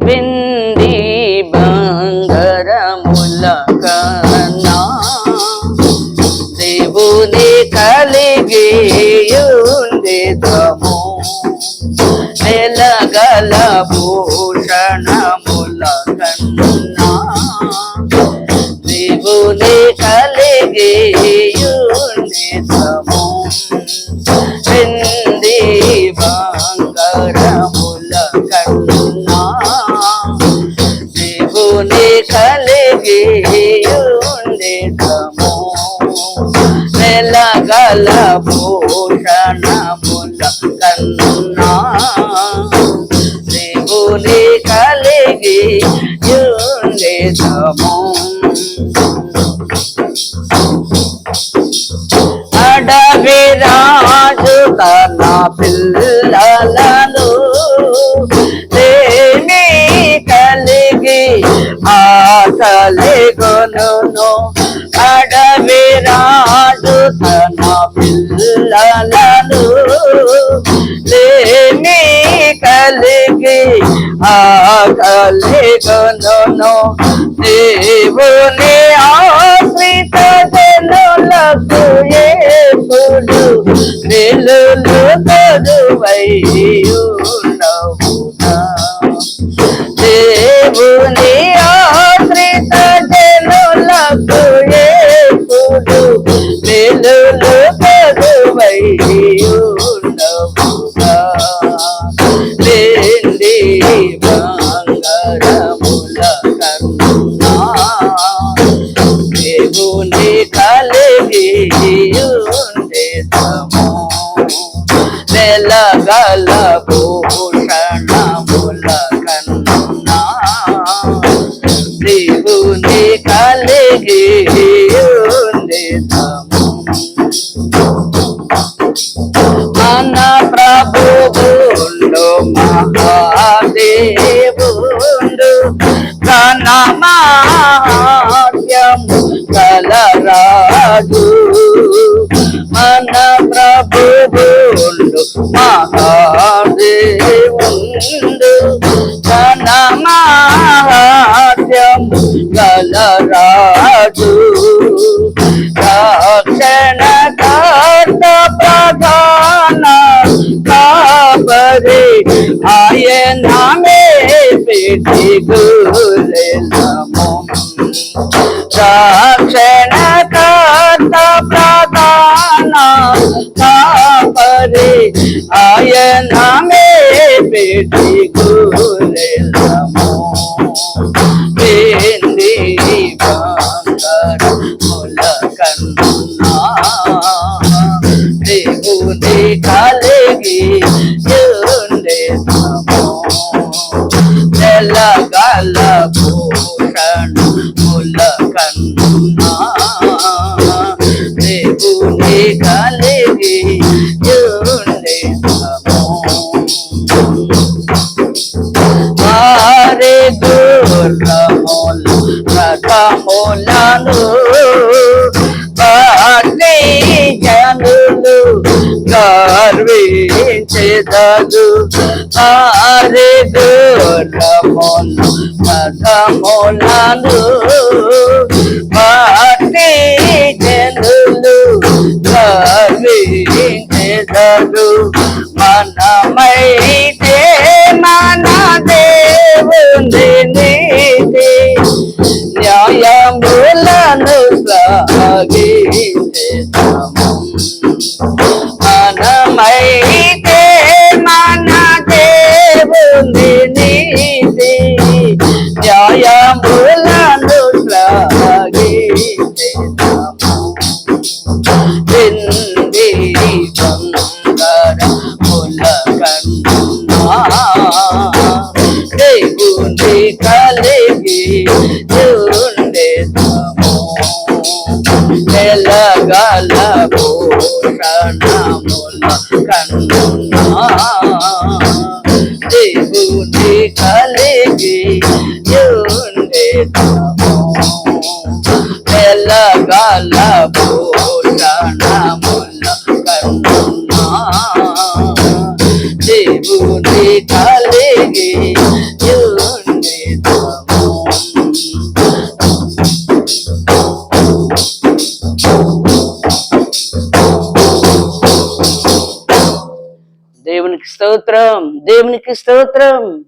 వెండి బంగారముల కన్నా దేవుని కలిగి ఉండేదము. వెలగల భూషణముల కన్నా దేవుని కలిగి ఉండేదము. వెండి బంగారముల కన్నా దేవుని కలిగి ఉండేదము. వెలగల భూషణముల కన్నా దేవుని కలిగి ఉండేదము. అడవి రాజు తన పిల్లలను దేని కలిగి ఆకలిగొనును. అడవి రాజు తన పిల్లలను దేని కలిగి ఆకలిగొనును. దేవుని ఆశ్రిత జనులకు ఎప్పుడు వెలులు తరువై ఉన్నవునా. దేవుని ఆశ్రిత జనులకు ఎప్పుడు వెలులు తరువై ఉన్నవునా. వెండి బంగారముల కన్నా దేవుని కలిగి ఉండేదము. వెలగల భూషణముల కన్నా దేవుని కలిగి ఉండేదము. మన ప్రభువుండు మహాదేవుండు తన మహాత్మ్యము కలరాజు. మన ప్రభువుండు మహాదేవుండు తన మహాత్మ్యము కలరాజు. రక్షణ కర్త ప్రధాన కాపరి ఆయన పెట్టి గులెలము. రక్షణ కర్త ప్రధాన కాపరి ఆయన పెట్టి గులెలము. వెండి బంగారముల కన్నా దేవుని కలిగి ఉండేదము. వెలగల భూషణముల కన్నా దేవుని కలిగి ఉండేదము. వారి గుర్రములు రథములను బట్టి జనులు గర్వించెదరు. వారి గుర్రములు రథములను బట్టి జనులు గర్వించెదరు. మనమైతే మన దేవుని నీతి న్యాయములను సాగించెదము. మనమైతే మన దేవుని నీతి న్యాయములను సాగించెదము. వెండి బంగారముల కన్నా దేవుని కలిగి ఉండేదము. వెలగల భూషణముల కన్నా దేవుని కలిగి ఉండేదము. వెలగల భూషణముల కన్నా దేవుని కలిగి దేవునికి స్తోత్రం, దేవునికి స్తోత్రం.